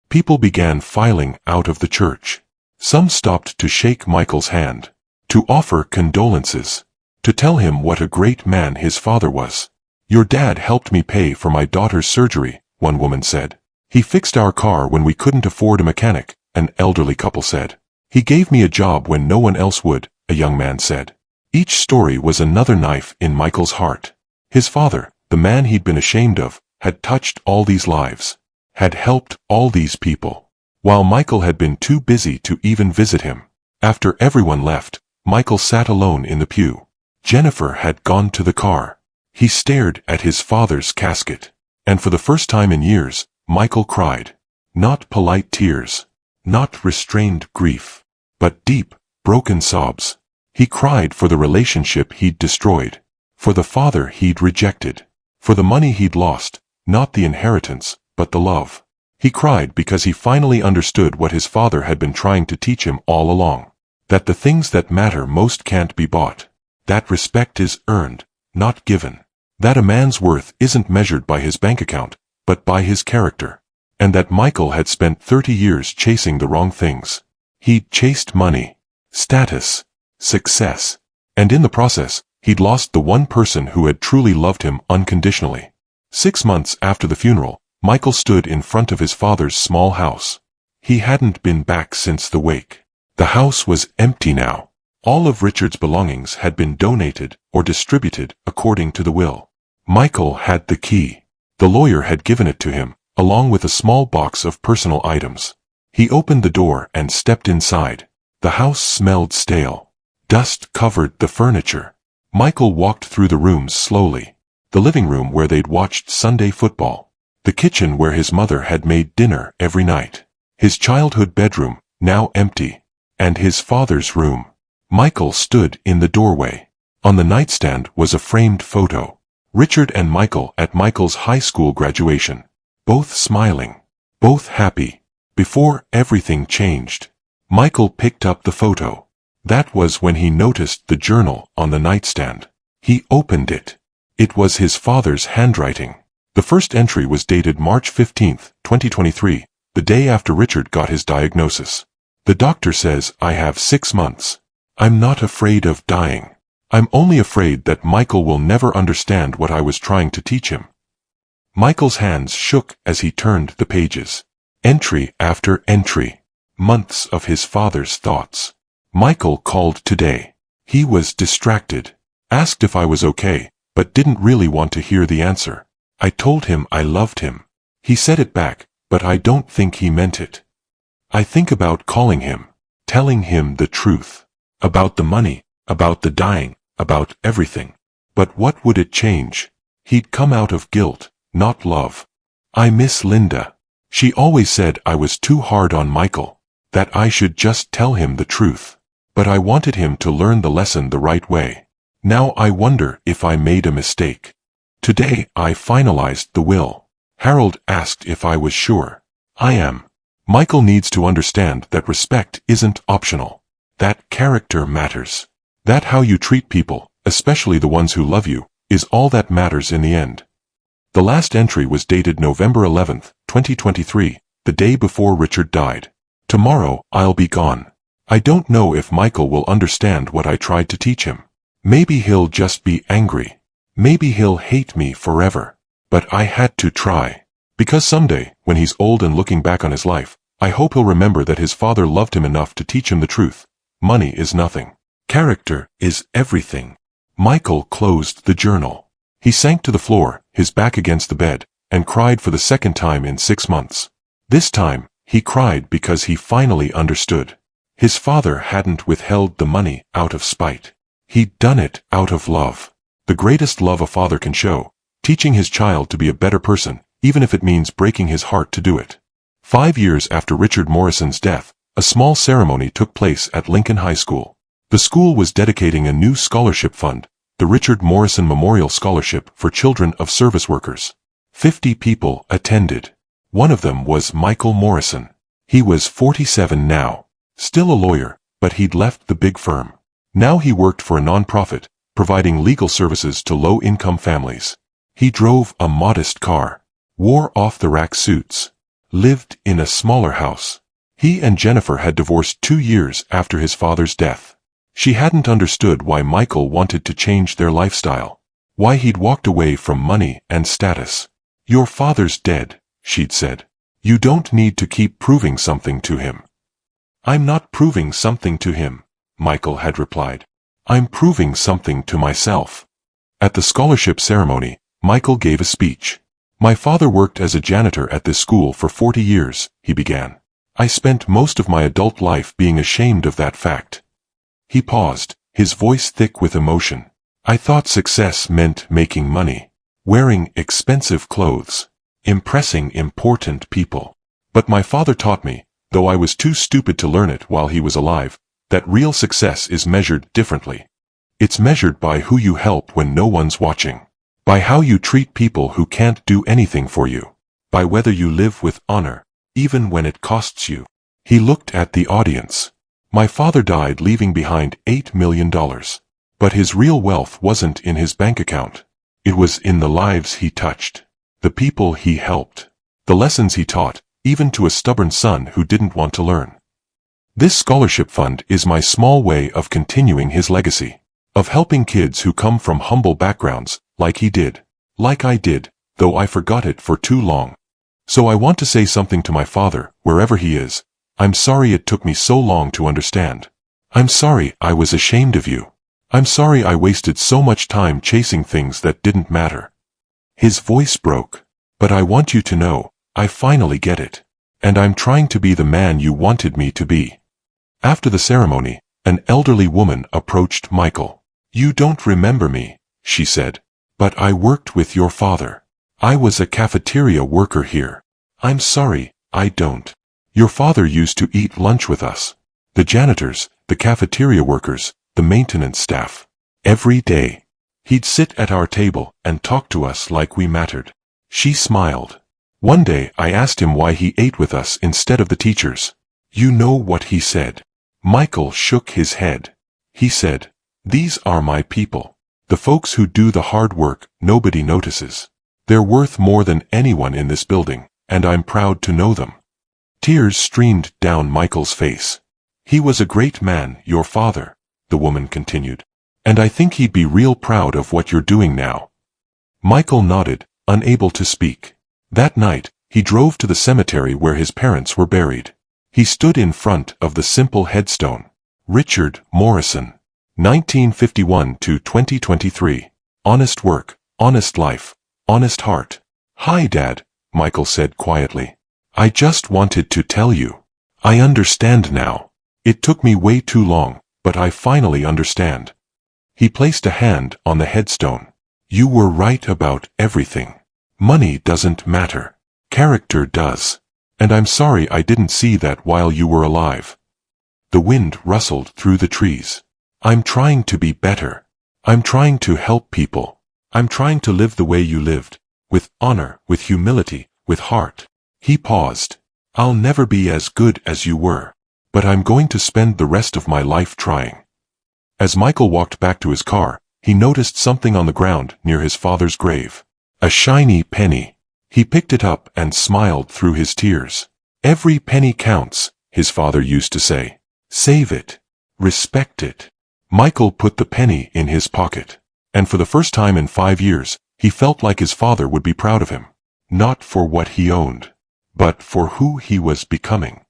People began filing out of the church. Some stopped to shake Michael's hand, to offer condolences, to tell him what a great man his father was. "Your dad helped me pay for my daughter's surgery," one woman said. "He fixed our car when we couldn't afford a mechanic," an elderly couple said. "He gave me a job when no one else would," a young man said. Each story was another knife in Michael's heart. His father, the man he'd been ashamed of, had touched all these lives, had helped all these people, while Michael had been too busy to even visit him. After everyone left, Michael sat alone in the pew. Jennifer had gone to the car. He stared at his father's casket, and for the first time in years, Michael cried. Not polite tears, not restrained grief, but deep, broken sobs. He cried for the relationship he'd destroyed, for the father he'd rejected, for the money he'd lost, not the inheritance, but the love. He cried because he finally understood what his father had been trying to teach him all along. That the things that matter most can't be bought. That respect is earned, not given. That a man's worth isn't measured by his bank account, but by his character. And that Michael had spent 30 years chasing the wrong things. He'd chased money, status, success, and in the process, he'd lost the one person who had truly loved him unconditionally. 6 months after the funeral, Michael stood in front of his father's small house. He hadn't been back since the wake. The house was empty now. All of Richard's belongings had been donated or distributed according to the will. Michael had the key. The lawyer had given it to him, along with a small box of personal items. He opened the door and stepped inside. The house smelled stale. Dust covered the furniture. Michael walked through the rooms slowly. The living room where they'd watched Sunday football. The kitchen where his mother had made dinner every night. His childhood bedroom, now empty. And his father's room. Michael stood in the doorway. On the nightstand was a framed photo. Richard and Michael at Michael's high school graduation. Both smiling. Both happy. Before everything changed. Michael picked up the photo. That was when he noticed the journal on the nightstand. He opened it. It was his father's handwriting. The first entry was dated March 15, 2023, the day after Richard got his diagnosis. The doctor says I have 6 months. I'm not afraid of dying. I'm only afraid that Michael will never understand what I was trying to teach him. Michael's hands shook as he turned the pages. Entry after entry. Months of his father's thoughts. Michael called today. He was distracted. Asked if I was okay, but didn't really want to hear the answer. I told him I loved him. He said it back, but I don't think he meant it. I think about calling him, telling him the truth. About the money, about the dying, about everything. But what would it change? He'd come out of guilt, not love. I miss Linda. She always said I was too hard on Michael, that I should just tell him the truth. But I wanted him to learn the lesson the right way. Now I wonder if I made a mistake. Today I finalized the will. Harold asked if I was sure. I am. Michael needs to understand that respect isn't optional. That character matters. That how you treat people, especially the ones who love you, is all that matters in the end. The last entry was dated November 11, 2023, the day before Richard died. Tomorrow, I'll be gone. I don't know if Michael will understand what I tried to teach him. Maybe he'll just be angry. Maybe he'll hate me forever. But I had to try. Because someday, when he's old and looking back on his life, I hope he'll remember that his father loved him enough to teach him the truth. Money is nothing. Character is everything. Michael closed the journal. He sank to the floor, his back against the bed, and cried for the second time in 6 months. This time, he cried because he finally understood. His father hadn't withheld the money out of spite. He'd done it out of love. The greatest love a father can show, teaching his child to be a better person, even if it means breaking his heart to do it. 5 years after Richard Morrison's death, a small ceremony took place at Lincoln High School. The school was dedicating a new scholarship fund, the Richard Morrison Memorial Scholarship for Children of Service Workers. 50 people attended. One of them was Michael Morrison. He was 47 now, still a lawyer, but he'd left the big firm. Now he worked for a nonprofit, providing legal services to low-income families. He drove a modest car, wore off-the-rack suits, lived in a smaller house. He and Jennifer had divorced 2 years after his father's death. She hadn't understood why Michael wanted to change their lifestyle, why he'd walked away from money and status. "Your father's dead," she'd said. "You don't need to keep proving something to him." "I'm not proving something to him," Michael had replied. "I'm proving something to myself." At the scholarship ceremony, Michael gave a speech. "My father worked as a janitor at this school for 40 years, he began. "I spent most of my adult life being ashamed of that fact." He paused, his voice thick with emotion. "I thought success meant making money, wearing expensive clothes, impressing important people. But my father taught me, though I was too stupid to learn it while he was alive, that real success is measured differently. It's measured by who you help when no one's watching, by how you treat people who can't do anything for you, by whether you live with honor, even when it costs you." He looked at the audience. "My father died leaving behind $8 million. But his real wealth wasn't in his bank account. It was in the lives he touched, the people he helped, the lessons he taught, even to a stubborn son who didn't want to learn. This scholarship fund is my small way of continuing his legacy, of helping kids who come from humble backgrounds, like he did, like I did, though I forgot it for too long. So I want to say something to my father, wherever he is. I'm sorry it took me so long to understand. I'm sorry I was ashamed of you. I'm sorry I wasted so much time chasing things that didn't matter." His voice broke. "But I want you to know, I finally get it. And I'm trying to be the man you wanted me to be." After the ceremony, an elderly woman approached Michael. "You don't remember me," she said. "But I worked with your father. I was a cafeteria worker here." "I'm sorry, I don't. Your father used to eat lunch with us. The janitors, the cafeteria workers, the maintenance staff. Every day. He'd sit at our table and talk to us like we mattered." She smiled. "One day I asked him why he ate with us instead of the teachers. You know what he said?" Michael shook his head. He said, "These are my people. The folks who do the hard work nobody notices. They're worth more than anyone in this building, and I'm proud to know them." Tears streamed down Michael's face. "He was a great man, your father," the woman continued. "And I think he'd be real proud of what you're doing now." Michael nodded, unable to speak. That night, he drove to the cemetery where his parents were buried. He stood in front of the simple headstone. Richard Morrison, 1951 to 2023. Honest work, honest life, honest heart. "Hi, Dad," Michael said quietly. "I just wanted to tell you. I understand now. It took me way too long, but I finally understand." He placed a hand on the headstone. "You were right about everything. Money doesn't matter. Character does. And I'm sorry I didn't see that while you were alive." The wind rustled through the trees. "I'm trying to be better. I'm trying to help people. I'm trying to live the way you lived, with honor, with humility, with heart." He paused. "I'll never be as good as you were, but I'm going to spend the rest of my life trying." As Michael walked back to his car, he noticed something on the ground near his father's grave. A shiny penny. He picked it up and smiled through his tears. "Every penny counts," his father used to say. "Save it. Respect it." Michael put the penny in his pocket, and for the first time in 5 years, he felt like his father would be proud of him. Not for what he owned, but for who he was becoming.